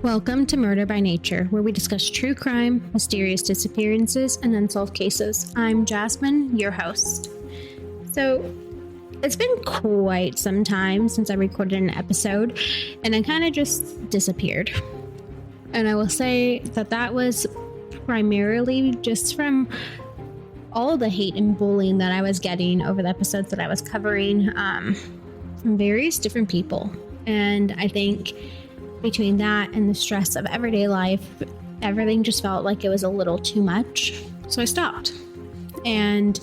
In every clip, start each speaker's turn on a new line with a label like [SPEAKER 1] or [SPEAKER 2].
[SPEAKER 1] Welcome to Murder by Nature, where we discuss true crime, mysterious disappearances, and unsolved cases. I'm Jasmine, your host. So, it's been quite some time since I recorded an episode, and I kind of just disappeared. And I will say that was primarily just from all the hate and bullying that I was getting over the episodes that I was covering from various different people. And I think between that and the stress of everyday life, everything just felt like it was a little too much. So I stopped. And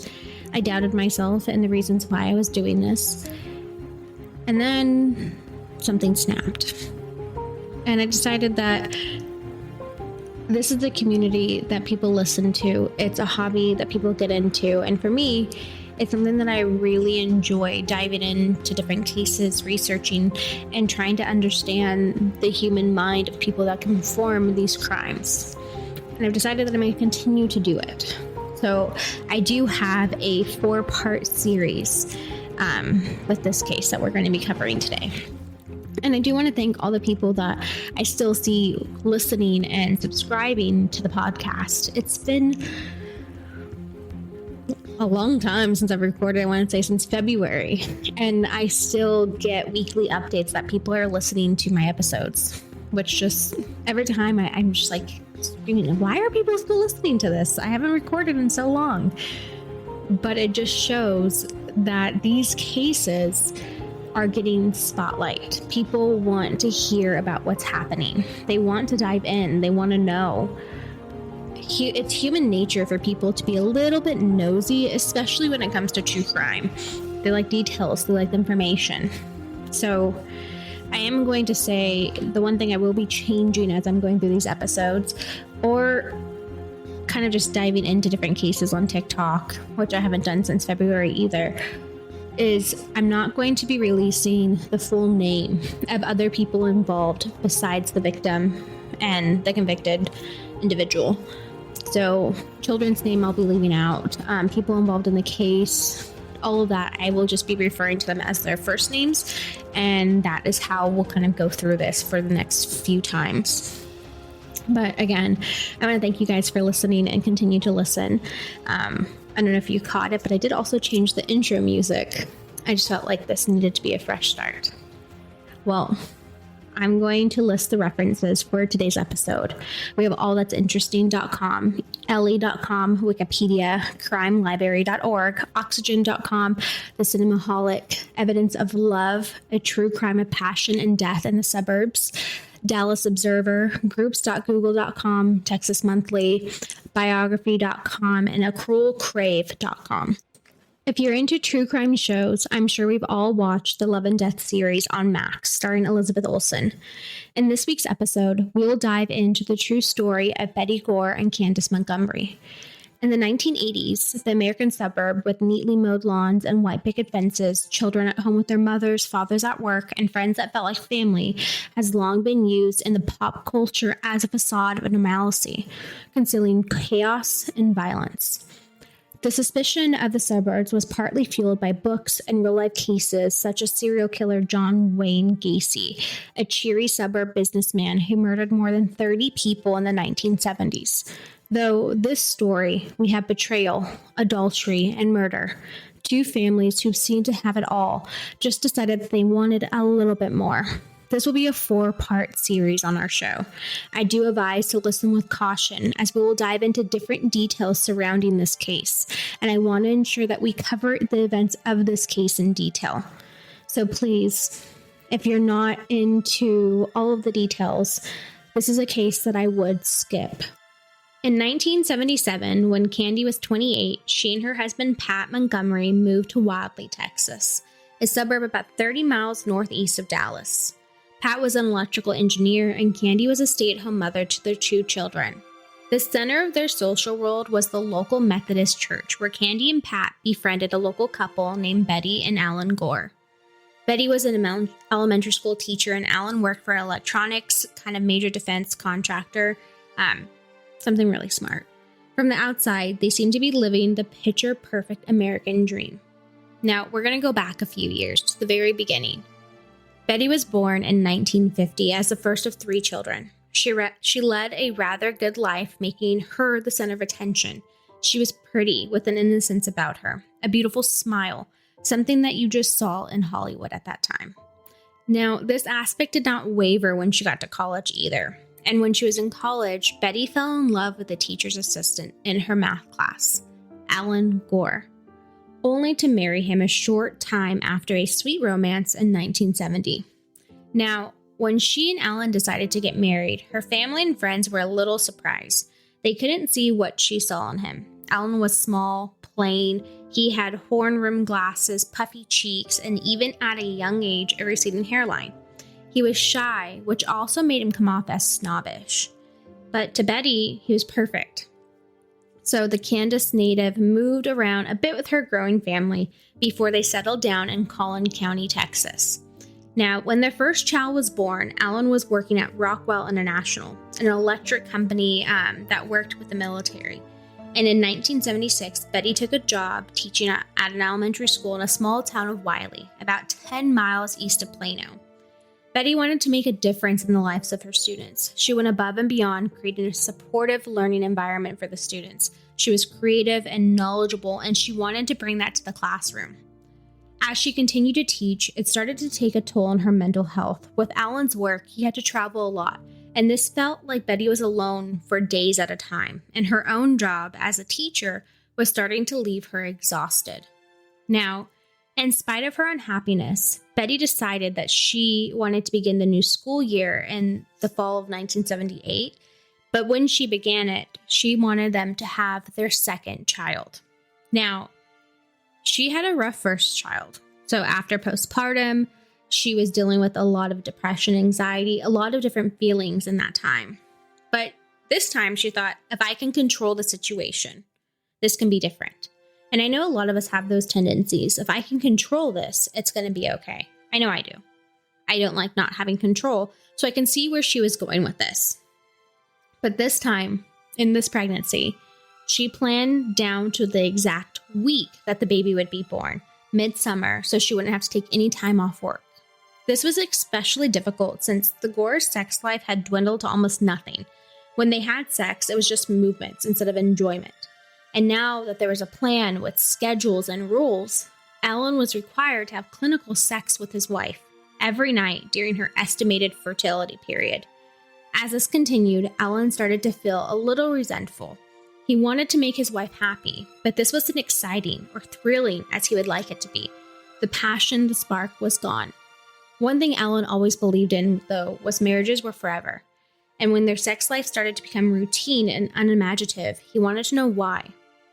[SPEAKER 1] I doubted myself and the reasons why I was doing this. And then something snapped. And I decided that this is the community that people listen to. It's a hobby that people get into. And for me, it's something that I really enjoy diving into different cases, researching, and trying to understand the human mind of people that can perform these crimes. And I've decided that I'm going to continue to do it. So I do have a 4-part series with this case that we're going to be covering today. And I do want to thank all the people that I still see listening and subscribing to the podcast. It's been a long time since I've recorded, I want to say since February, and I still get weekly updates that people are listening to my episodes, which just every time I'm just like screaming, why are people still listening to this? I haven't recorded in so long. But it just shows that these cases are getting spotlight. People want to hear about what's happening. They want to dive in. They want to know. It's human nature for people to be a little bit nosy, especially when it comes to true crime. They like details, they like information. So I am going to say the one thing I will be changing as I'm going through these episodes, or kind of just diving into different cases on TikTok, which I haven't done since February either, is I'm not going to be releasing the full name of other people involved besides the victim and the convicted individual. So children's name I'll be leaving out, people involved in the case, all of that, I will just be referring to them as their first names. And that is how we'll kind of go through this for the next few times. But again, I want to thank you guys for listening and continue to listen. I don't know if you caught it, but I did also change the intro music. I just felt like this needed to be a fresh start. Well, I'm going to list the references for today's episode. We have allthat'sinteresting.com, Ellie.com, Wikipedia, crimelibrary.org, oxygen.com, The Cinemaholic, Evidence of Love, A True Crime of Passion and Death in the Suburbs, Dallas Observer, groups.google.com, Texas Monthly, biography.com, and acruelcrave.com. If you're into true crime shows, I'm sure we've all watched the Love and Death series on Max, starring Elizabeth Olsen. In this week's episode, we'll dive into the true story of Betty Gore and Candace Montgomery. In the 1980s, the American suburb with neatly mowed lawns and white picket fences, children at home with their mothers, fathers at work, and friends that felt like family, has long been used in the pop culture as a facade of normalcy, concealing chaos and violence. The suspicion of the suburbs was partly fueled by books and real-life cases such as serial killer John Wayne Gacy, a cheery suburb businessman who murdered more than 30 people in the 1970s. Though this story, we have betrayal, adultery, and murder. Two families who seemed to have it all just decided that they wanted a little bit more. This will be a 4-part series on our show. I do advise to listen with caution as we will dive into different details surrounding this case, and I want to ensure that we cover the events of this case in detail. So please, if you're not into all of the details, this is a case that I would skip. In 1977, when Candy was 28, she and her husband Pat Montgomery moved to Wadley, Texas, a suburb about 30 miles northeast of Dallas. Pat was an electrical engineer, and Candy was a stay-at-home mother to their 2 children. The center of their social world was the local Methodist church, where Candy and Pat befriended a local couple named Betty and Alan Gore. Betty was an elementary school teacher, and Alan worked for an electronics kind of major defense contractor, something really smart. From the outside, they seemed to be living the picture-perfect American dream. Now, we're going to go back a few years to the very beginning. Betty was born in 1950 as the first of 3 children. She led a rather good life, making her the center of attention. She was pretty, with an innocence about her, a beautiful smile, something that you just saw in Hollywood at that time. Now, this aspect did not waver when she got to college either. And when she was in college, Betty fell in love with the teacher's assistant in her math class, Alan Gore, only to marry him a short time after a sweet romance in 1970. Now, when she and Alan decided to get married, her family and friends were a little surprised. They couldn't see what she saw in him. Alan was small, plain, he had horn-rimmed glasses, puffy cheeks, and even at a young age, a receding hairline. He was shy, which also made him come off as snobbish. But to Betty, he was perfect. So the Kansas native moved around a bit with her growing family before they settled down in Collin County, Texas. Now, when their first child was born, Alan was working at Rockwell International, an electric company that worked with the military. And in 1976, Betty took a job teaching at an elementary school in a small town of Wiley, about 10 miles east of Plano. Betty wanted to make a difference in the lives of her students. She went above and beyond, creating a supportive learning environment for the students. She was creative and knowledgeable, and she wanted to bring that to the classroom. As she continued to teach, it started to take a toll on her mental health. With Alan's work, he had to travel a lot, and this felt like Betty was alone for days at a time, and her own job as a teacher was starting to leave her exhausted. Now, in spite of her unhappiness, Betty decided that she wanted to begin the new school year in the fall of 1978, but when she began it, she wanted them to have their second child. Now, she had a rough first child, so after postpartum, she was dealing with a lot of depression, anxiety, a lot of different feelings in that time. But this time she thought, if I can control the situation, this can be different. And I know a lot of us have those tendencies. If I can control this, it's going to be okay. I know I do. I don't like not having control, so I can see where she was going with this. But this time, in this pregnancy, she planned down to the exact week that the baby would be born, midsummer, so she wouldn't have to take any time off work. This was especially difficult since the Gore's sex life had dwindled to almost nothing. When they had sex, it was just movements instead of enjoyment. And now that there was a plan with schedules and rules, Alan was required to have clinical sex with his wife every night during her estimated fertility period. As this continued, Alan started to feel a little resentful. He wanted to make his wife happy, but this wasn't exciting or thrilling as he would like it to be. The passion, the spark was gone. One thing Alan always believed in, though, was marriages were forever. And when their sex life started to become routine and unimaginative, he wanted to know why.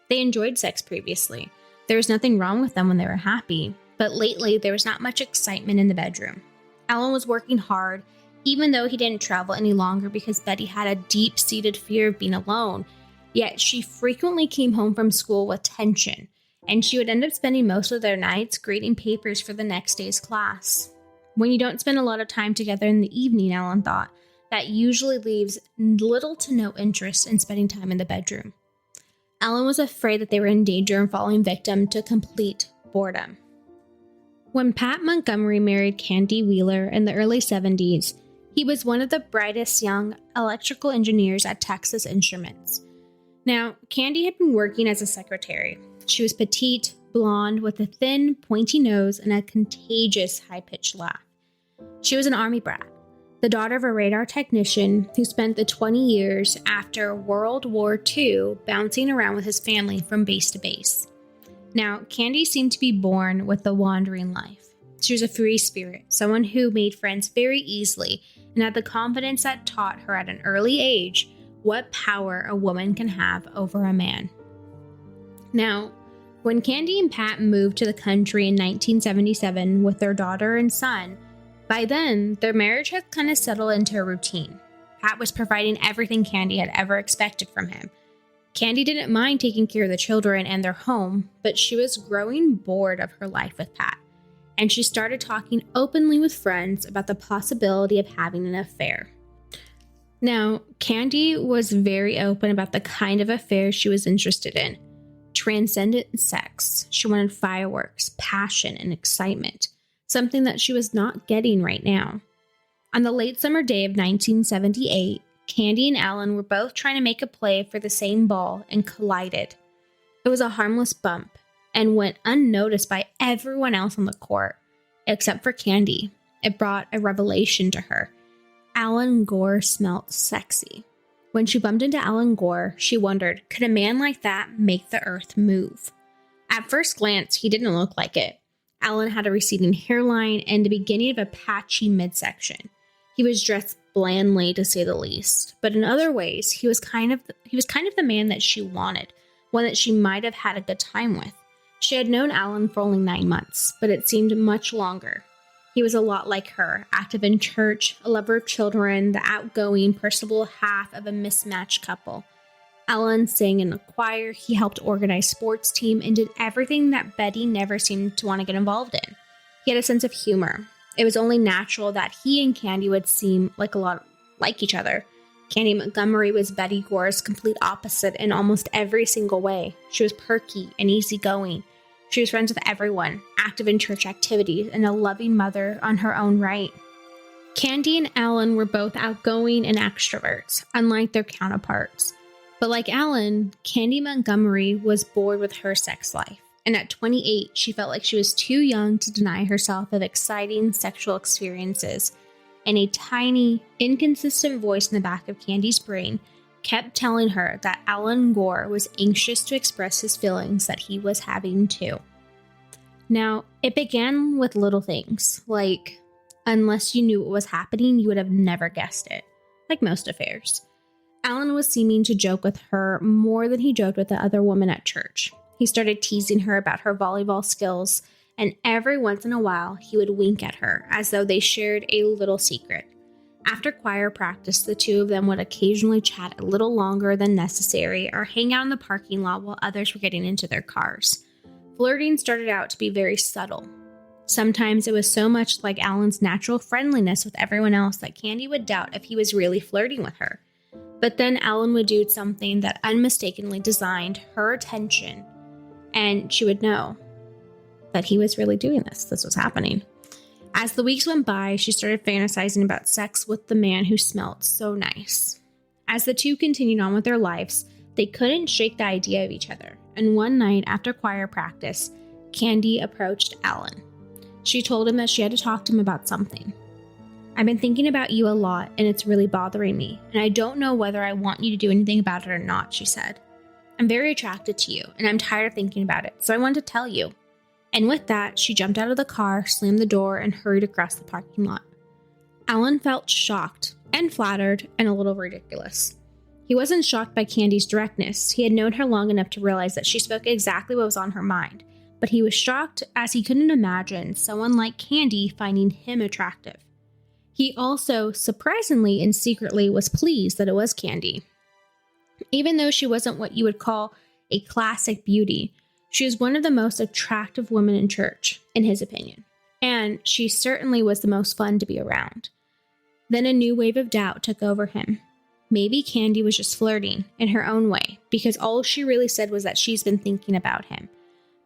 [SPEAKER 1] They enjoyed sex previously. There was nothing wrong with them when they were happy, but lately there was not much excitement in the bedroom. Alan was working hard, even though he didn't travel any longer because Betty had a deep-seated fear of being alone. Yet she frequently came home from school with tension, and she would end up spending most of their nights grading papers for the next day's class. When you don't spend a lot of time together in the evening, Alan thought, that usually leaves little to no interest in spending time in the bedroom. Alan was afraid that they were in danger of falling victim to complete boredom. When Pat Montgomery married Candy Wheeler in the early 70s, he was one of the brightest young electrical engineers at Texas Instruments. Now, Candy had been working as a secretary. She was petite, blonde, with a thin, pointy nose and a contagious, high-pitched laugh. She was an Army brat, the daughter of a radar technician who spent the 20 years after World War II bouncing around with his family from base to base. Now, Candy seemed to be born with the wandering life. She was a free spirit, someone who made friends very easily and had the confidence that taught her at an early age what power a woman can have over a man. Now, when Candy and Pat moved to the country in 1977 with their daughter and son, by then, their marriage had kind of settled into a routine. Pat was providing everything Candy had ever expected from him. Candy didn't mind taking care of the children and their home, but she was growing bored of her life with Pat, and she started talking openly with friends about the possibility of having an affair. Now, Candy was very open about the kind of affair she was interested in. transcendent sex. She wanted fireworks, passion, and excitement, something that she was not getting right now. On the late summer day of 1978, Candy and Alan were both trying to make a play for the same ball and collided. It was a harmless bump and went unnoticed by everyone else on the court, except for Candy. It brought a revelation to her. Alan Gore smelt sexy. When she bumped into Alan Gore, she wondered, could a man like that make the earth move? At first glance, he didn't look like it. Alan had a receding hairline and the beginning of a patchy midsection. He was dressed blandly, to say the least, but in other ways, he was kind of the man that she wanted, one that she might have had a good time with. She had known Alan for only 9 months, but it seemed much longer. He was a lot like her, active in church, a lover of children, the outgoing, personable half of a mismatched couple. Alan sang in the choir, he helped organize sports team, and did everything that Betty never seemed to want to get involved in. He had a sense of humor. It was only natural that he and Candy would seem like a lot like each other. Candy Montgomery was Betty Gore's complete opposite in almost every single way. She was perky and easygoing. She was friends with everyone, active in church activities, and a loving mother on her own right. Candy and Alan were both outgoing and extroverts, unlike their counterparts. But like Alan, Candy Montgomery was bored with her sex life. And at 28, she felt like she was too young to deny herself of exciting sexual experiences. And a tiny, inconsistent voice in the back of Candy's brain kept telling her that Alan Gore was anxious to express his feelings that he was having too. Now, it began with little things, like, unless you knew what was happening, you would have never guessed it, like most affairs. Alan was seeming to joke with her more than he joked with the other woman at church. He started teasing her about her volleyball skills, and every once in a while, he would wink at her as though they shared a little secret. After choir practice, the two of them would occasionally chat a little longer than necessary or hang out in the parking lot while others were getting into their cars. Flirting started out to be very subtle. Sometimes it was so much like Alan's natural friendliness with everyone else that Candy would doubt if he was really flirting with her. But then Alan would do something that unmistakably designed her attention, and she would know that he was really doing this. This was happening. As the weeks went by, she started fantasizing about sex with the man who smelled so nice. As the two continued on with their lives, they couldn't shake the idea of each other. And one night after choir practice, Candy approached Alan. She told him that she had to talk to him about something. I've been thinking about you a lot, and it's really bothering me, and I don't know whether I want you to do anything about it or not, she said. I'm very attracted to you, and I'm tired of thinking about it, so I wanted to tell you. And with that, she jumped out of the car, slammed the door, and hurried across the parking lot. Alan felt shocked and flattered and a little ridiculous. He wasn't shocked by Candy's directness. He had known her long enough to realize that she spoke exactly what was on her mind, but he was shocked as he couldn't imagine someone like Candy finding him attractive. He also, surprisingly and secretly, was pleased that it was Candy. Even though she wasn't what you would call a classic beauty, she was one of the most attractive women in church, in his opinion. And she certainly was the most fun to be around. Then a new wave of doubt took over him. Maybe Candy was just flirting in her own way, because all she really said was that she's been thinking about him.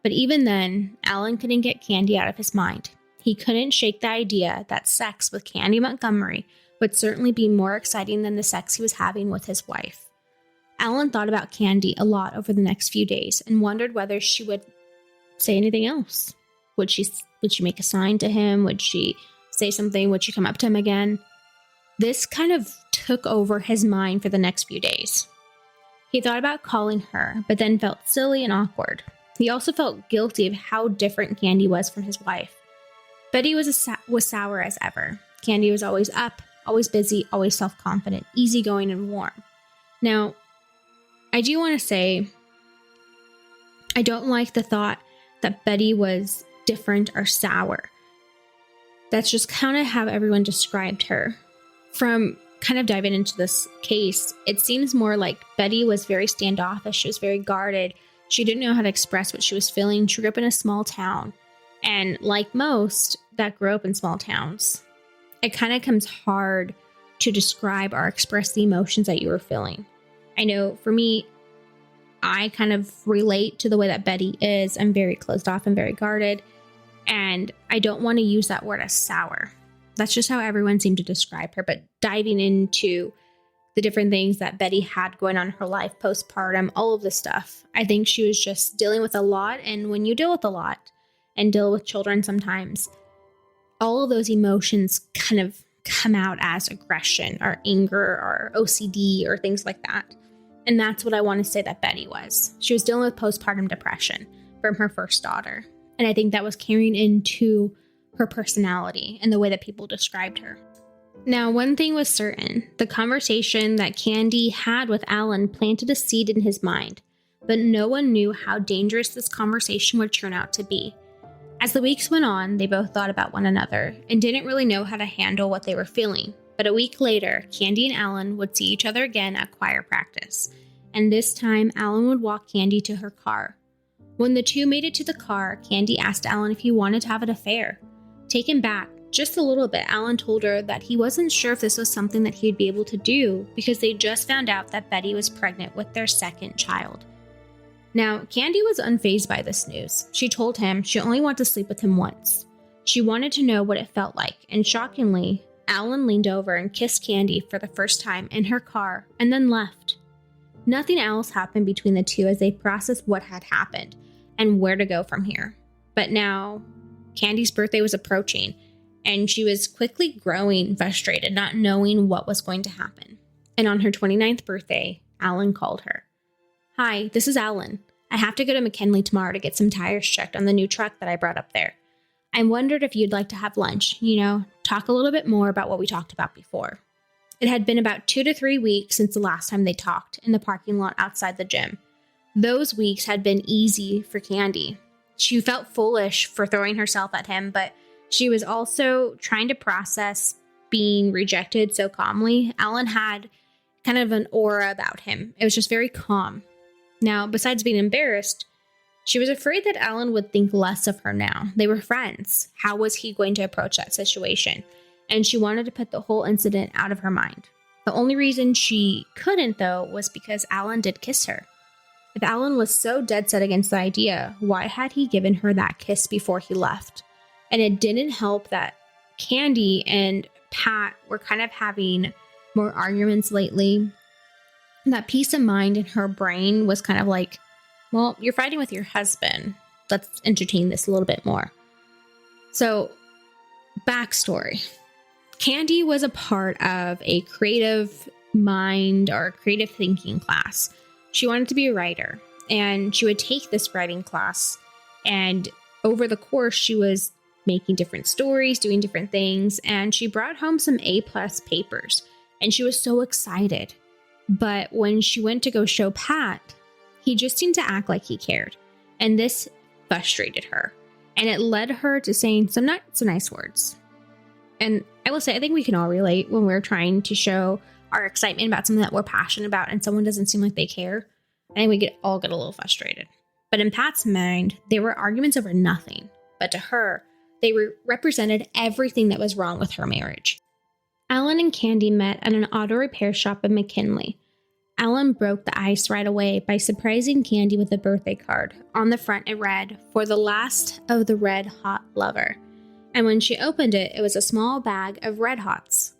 [SPEAKER 1] But even then, Alan couldn't get Candy out of his mind. He couldn't shake the idea that sex with Candy Montgomery would certainly be more exciting than the sex he was having with his wife. Alan thought about Candy a lot over the next few days and wondered whether she would say anything else. Would she make a sign to him? Would she say something? Would she come up to him again? This kind of took over his mind for the next few days. He thought about calling her, but then felt silly and awkward. He also felt guilty of how different Candy was from his wife. Betty was sour as ever. Candy was always up, always busy, always self-confident, easygoing, and warm. Now, I do want to say, I don't like the thought that Betty was different or sour. That's just kind of how everyone described her. From kind of diving into this case, it seems more like Betty was very standoffish. She was very guarded. She didn't know how to express what she was feeling. She grew up in a small town. And like most that grow up in small towns, it kind of comes hard to describe or express the emotions that you were feeling. I know for me, I kind of relate to the way that Betty is. I'm very closed off and very guarded. And I don't want to use that word as sour. That's just how everyone seemed to describe her. But diving into the different things that Betty had going on in her life, postpartum, all of this stuff, I think she was just dealing with a lot. And when you deal with a lot and deal with children sometimes, all of those emotions kind of come out as aggression or anger or OCD or things like that. And that's what I want to say that Betty was. She was dealing with postpartum depression from her first daughter. And I think that was carrying into her personality and the way that people described her. Now, one thing was certain. The conversation that Candy had with Alan planted a seed in his mind, but no one knew how dangerous this conversation would turn out to be. As the weeks went on, they both thought about one another and didn't really know how to handle what they were feeling. But a week later, Candy and Alan would see each other again at choir practice. And this time, Alan would walk Candy to her car. When the two made it to the car, Candy asked Alan if he wanted to have an affair. Taken back just a little bit, Alan told her that he wasn't sure if this was something that he'd be able to do because they just found out that Betty was pregnant with their second child. Now, Candy was unfazed by this news. She told him she only wanted to sleep with him once. She wanted to know what it felt like, and shockingly, Alan leaned over and kissed Candy for the first time in her car and then left. Nothing else happened between the two as they processed what had happened and where to go from here. But now, Candy's birthday was approaching, and she was quickly growing frustrated, not knowing what was going to happen. And on her 29th birthday, Alan called her. "Hi, this is Alan. I have to go to McKinley tomorrow to get some tires checked on the new truck that I brought up there. I wondered if you'd like to have lunch, talk a little bit more about what we talked about before." It had been about 2 to 3 weeks since the last time they talked in the parking lot outside the gym. Those weeks had been easy for Candy. She felt foolish for throwing herself at him, but she was also trying to process being rejected so calmly. Alan had kind of an aura about him. It was just very calm. Now, besides being embarrassed, she was afraid that Alan would think less of her now. They were friends. How was he going to approach that situation? And she wanted to put the whole incident out of her mind. The only reason she couldn't, though, was because Alan did kiss her. If Alan was so dead set against the idea, why had he given her that kiss before he left? And it didn't help that Candy and Pat were kind of having more arguments lately. That peace of mind in her brain was kind of like, well, you're fighting with your husband. Let's entertain this a little bit more. So, backstory. Candy was a part of a creative mind or creative thinking class. She wanted to be a writer, and she would take this writing class, and over the course, she was making different stories, doing different things, and she brought home some A-plus papers, and she was so excited. But when she went to go show Pat, he just seemed to act like he cared, and this frustrated her, and it led her to saying some not so nice words. And I will say, I think we can all relate when we're trying to show our excitement about something that we're passionate about and someone doesn't seem like they care. I think we all get a little frustrated. But in Pat's mind, they were arguments over nothing. But to her, they represented everything that was wrong with her marriage. Alan and Candy met at an auto repair shop in McKinley. Alan broke the ice right away by surprising Candy with a birthday card. On the front, it read, "For the last of the red hot lover." And when she opened it, it was a small bag of Red Hots.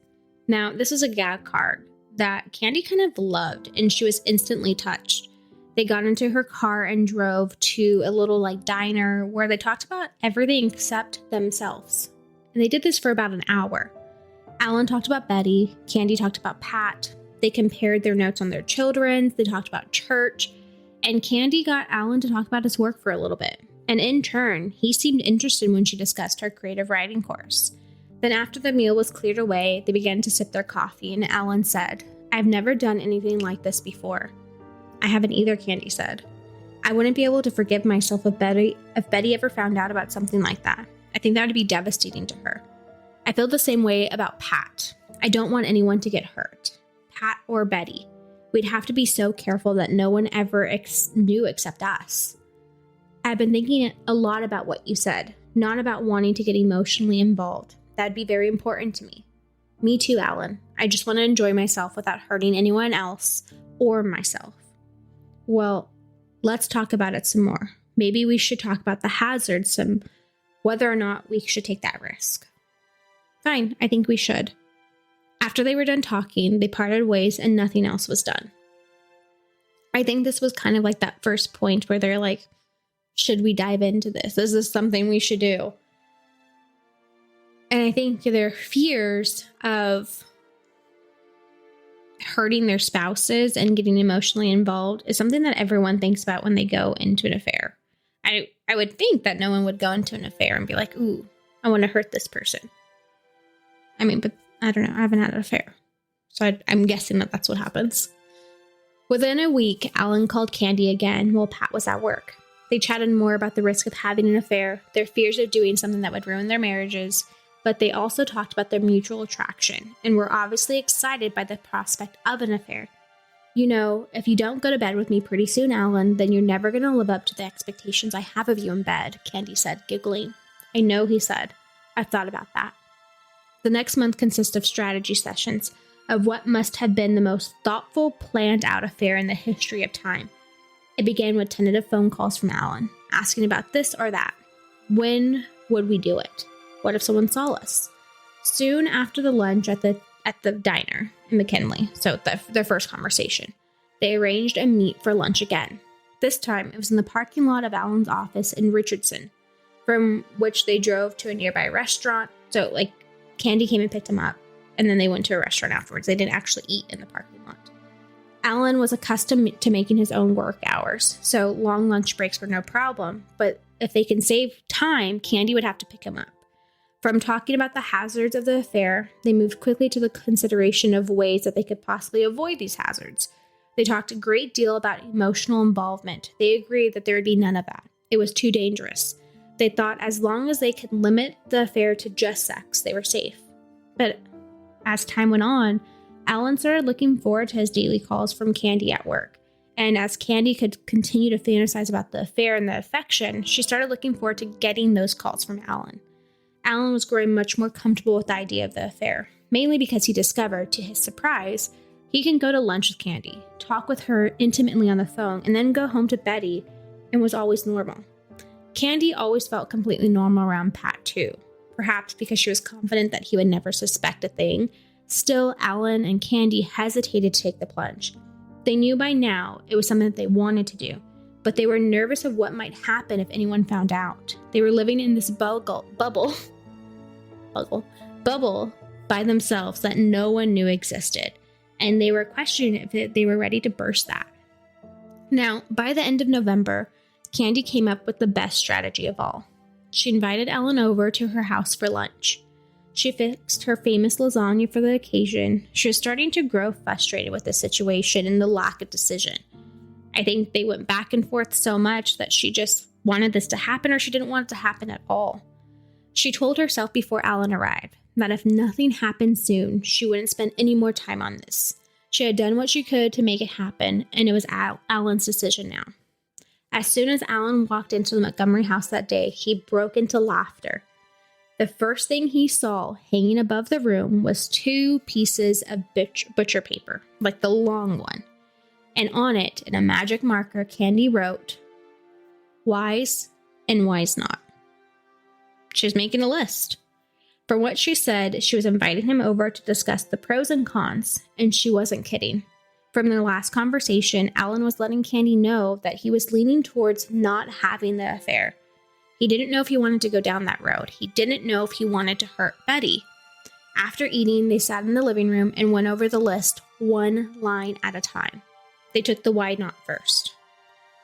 [SPEAKER 1] Now, this was a gag card that Candy kind of loved, and she was instantly touched. They got into her car and drove to a little diner where they talked about everything except themselves. And they did this for about an hour. Alan talked about Betty, Candy talked about Pat. They compared their notes on their children, they talked about church, and Candy got Alan to talk about his work for a little bit. And in turn, he seemed interested when she discussed her creative writing course. Then after the meal was cleared away, they began to sip their coffee, and Alan said, "I've never done anything like this before." "I haven't either," Candy said. "I wouldn't be able to forgive myself if Betty ever found out about something like that. I think that would be devastating to her. I feel the same way about Pat. I don't want anyone to get hurt. Pat or Betty. We'd have to be so careful that no one ever knew except us. I've been thinking a lot about what you said, not about wanting to get emotionally involved. That'd be very important to me." "Me too, Alan. I just want to enjoy myself without hurting anyone else or myself." "Well, Let's talk about it some more. Maybe we should talk about the hazards, whether or not we should take that risk. Fine, I think we should. After they were done talking, they parted ways and nothing else was done. I think this was kind of like that first point where they're like, should we dive into this? Is this something we should do? And I think their fears of hurting their spouses and getting emotionally involved is something that everyone thinks about when they go into an affair. I would think that no one would go into an affair and be like, ooh, I want to hurt this person. I mean, but I don't know. I haven't had an affair. So I'm guessing that that's what happens. Within a week, Alan called Candy again while Pat was at work. They chatted more about the risk of having an affair, their fears of doing something that would ruin their marriages, but they also talked about their mutual attraction and were obviously excited by the prospect of an affair. You know, if you don't go to bed with me pretty soon, Alan, then you're never going to live up to the expectations I have of you in bed, Candy said, giggling. I know, he said. I've thought about that. The next month consists of strategy sessions of what must have been the most thoughtful, planned-out affair in the history of time. It began with tentative phone calls from Alan, asking about this or that. When would we do it? What if someone saw us? Soon after the lunch at the diner in McKinley, so their first conversation, they arranged a meet for lunch again. This time, it was in the parking lot of Alan's office in Richardson, from which they drove to a nearby restaurant. So, Candy came and picked him up, and then they went to a restaurant afterwards. They didn't actually eat in the parking lot. Alan was accustomed to making his own work hours, so long lunch breaks were no problem, but if they can save time, Candy would have to pick him up. From talking about the hazards of the affair, they moved quickly to the consideration of ways that they could possibly avoid these hazards. They talked a great deal about emotional involvement. They agreed that there would be none of that. It was too dangerous. They thought as long as they could limit the affair to just sex, they were safe. But as time went on, Alan started looking forward to his daily calls from Candy at work. And as Candy could continue to fantasize about the affair and the affection, she started looking forward to getting those calls from Alan. Alan was growing much more comfortable with the idea of the affair, mainly because he discovered, to his surprise, he can go to lunch with Candy, talk with her intimately on the phone, and then go home to Betty, and was always normal. Candy always felt completely normal around Pat, too. Perhaps because she was confident that he would never suspect a thing. Still, Alan and Candy hesitated to take the plunge. They knew by now it was something that they wanted to do, but they were nervous of what might happen if anyone found out. They were living in this bubble by themselves that no one knew existed, and they were questioning if they were ready to burst that. Now, by the end of November, Candy came up with the best strategy of all. She invited Alan over to her house for lunch. She fixed her famous lasagna for the occasion. She was starting to grow frustrated with the situation and the lack of decision. I think they went back and forth so much that she just wanted this to happen, or she didn't want it to happen at all. She told herself before Alan arrived that if nothing happened soon, she wouldn't spend any more time on this. She had done what she could to make it happen, and it was Alan's decision now. As soon as Alan walked into the Montgomery house that day, he broke into laughter. The first thing he saw hanging above the room was 2 pieces of butcher paper, like the long one. And on it, in a magic marker, Candy wrote, "Wise and wise not." She was making a list. From what she said, she was inviting him over to discuss the pros and cons, and she wasn't kidding. From their last conversation, Alan was letting Candy know that he was leaning towards not having the affair. He didn't know if he wanted to go down that road. He didn't know if he wanted to hurt Betty. After eating, they sat in the living room and went over the list one line at a time. They took the why not first.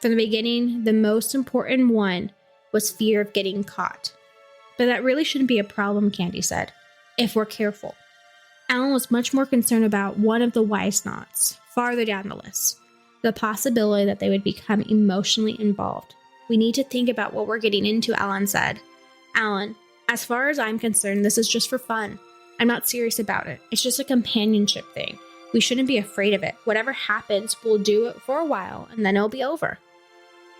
[SPEAKER 1] From the beginning, the most important one was fear of getting caught. But that really shouldn't be a problem, Candy said, if we're careful. Alan was much more concerned about one of the wise nots, farther down the list, the possibility that they would become emotionally involved. We need to think about what we're getting into, Alan said. Alan, as far as I'm concerned, this is just for fun. I'm not serious about it. It's just a companionship thing. We shouldn't be afraid of it. Whatever happens, we'll do it for a while, and then it'll be over.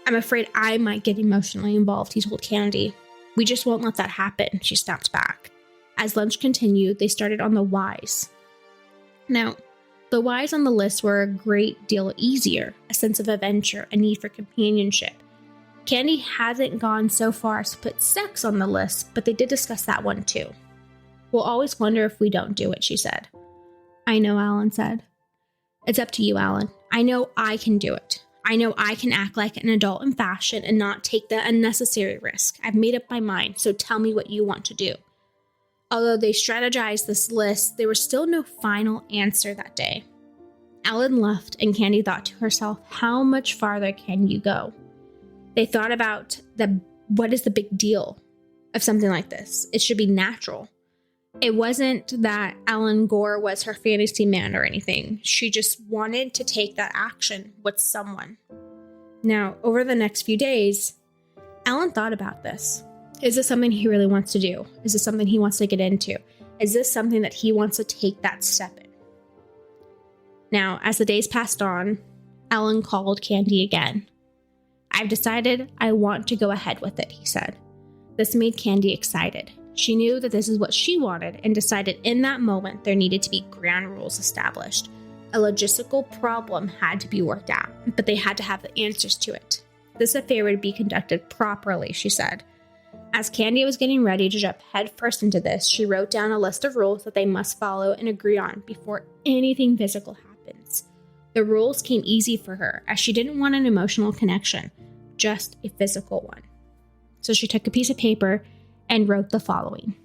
[SPEAKER 1] I'm afraid I might get emotionally involved, he told Candy. We just won't let that happen, she snapped back. As lunch continued, they started on the whys. Now, the The whys on the list were a great deal easier: a sense of adventure, a need for companionship. Candy hasn't gone so far as to put sex on the list, but they did discuss that one too. We'll always wonder if we don't do it, she said. I know, Alan said. It's up to you, Alan. I know I can do it. I know I can act like an adult in fashion and not take the unnecessary risk. I've made up my mind, so tell me what you want to do. Although they strategized this list, there was still no final answer that day. Alan left, and Candy thought to herself, how much farther can you go? They thought about what is the big deal of something like this? It should be natural. It wasn't that Alan Gore was her fantasy man or anything. She just wanted to take that action with someone. Now, over the next few days, Alan thought about this. Is this something he really wants to do? Is this something he wants to get into? Is this something that he wants to take that step in? Now, as the days passed on, Alan called Candy again. I've decided I want to go ahead with it, he said. This made Candy excited. She knew that this is what she wanted and decided in that moment there needed to be ground rules established. A logistical problem had to be worked out, but they had to have the answers to it. This affair would be conducted properly, she said. As Candy was getting ready to jump headfirst into this, she wrote down a list of rules that they must follow and agree on before anything physical happens. The rules came easy for her, as she didn't want an emotional connection, just a physical one. So she took a piece of paper and wrote the following.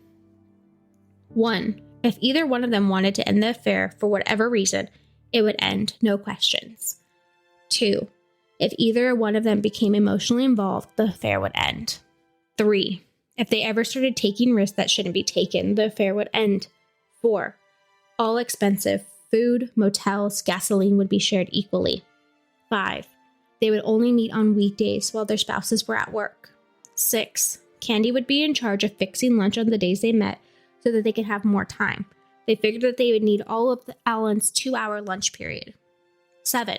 [SPEAKER 1] 1. If either one of them wanted to end the affair for whatever reason, it would end, no questions. 2. If either one of them became emotionally involved, the affair would end. 3. If they ever started taking risks that shouldn't be taken, the affair would end. 4. All expensive food, motels, gasoline would be shared equally. 5. They would only meet on weekdays while their spouses were at work. 6. Candy would be in charge of fixing lunch on the days they met so that they could have more time. They figured that they would need all of Alan's 2-hour lunch period. 7.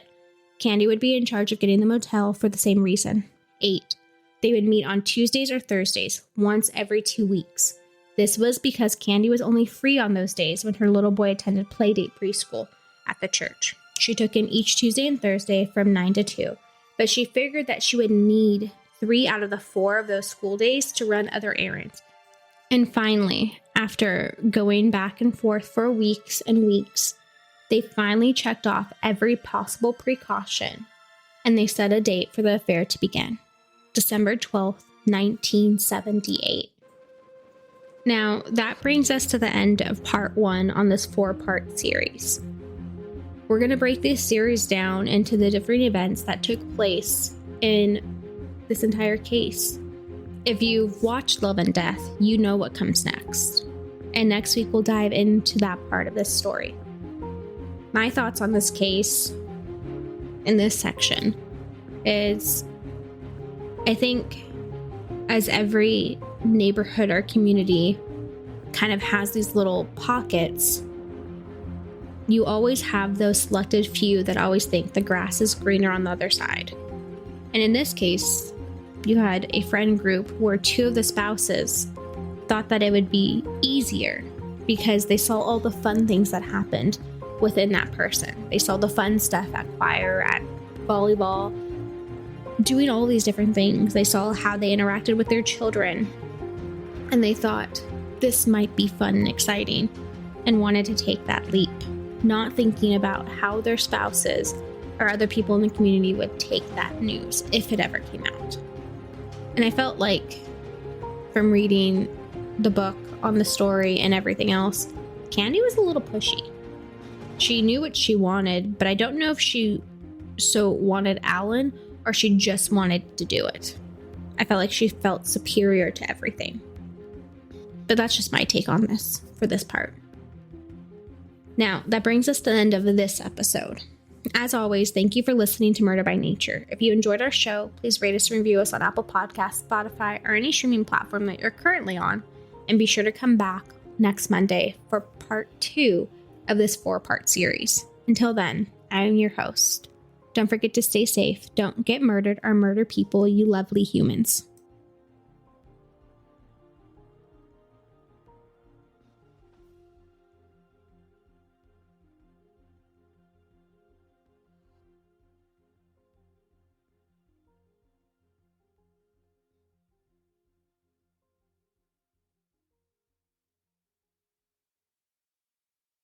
[SPEAKER 1] Candy would be in charge of getting the motel for the same reason. 8. They would meet on Tuesdays or Thursdays, once every 2 weeks. This was because Candy was only free on those days when her little boy attended Playdate preschool at the church. She took him each Tuesday and Thursday from 9 to 2, but she figured that she would need 3 out of the 4 of those school days to run other errands. And finally, after going back and forth for weeks and weeks, they finally checked off every possible precaution, and they set a date for the affair to begin. December 12th, 1978. Now, that brings us to the end of part 1 on this 4-part series. We're going to break this series down into the different events that took place in this entire case. If you've watched Love and Death, you know what comes next. And next week we'll dive into that part of this story. My thoughts on this case in this section is, I think as every neighborhood or community kind of has these little pockets, you always have those selected few that always think the grass is greener on the other side. And in this case, you had a friend group where 2 of the spouses thought that it would be easier because they saw all the fun things that happened within that person. They saw the fun stuff at choir, at volleyball, doing all these different things. They saw how they interacted with their children, and they thought this might be fun and exciting and wanted to take that leap, not thinking about how their spouses or other people in the community would take that news if it ever came out. And I felt like from reading the book on the story and everything else, Candy was a little pushy. She knew what she wanted, but I don't know if she so wanted Alan or she just wanted to do it. I felt like she felt superior to everything. But that's just my take on this for this part. Now, that brings us to the end of this episode. As always, thank you for listening to Murder by Nature. If you enjoyed our show, please rate us and review us on Apple Podcasts, Spotify, or any streaming platform that you're currently on. And be sure to come back next Monday for part 2 of this 4-part series. Until then, I am your host. Don't forget to stay safe, don't get murdered, or murder people, you lovely humans.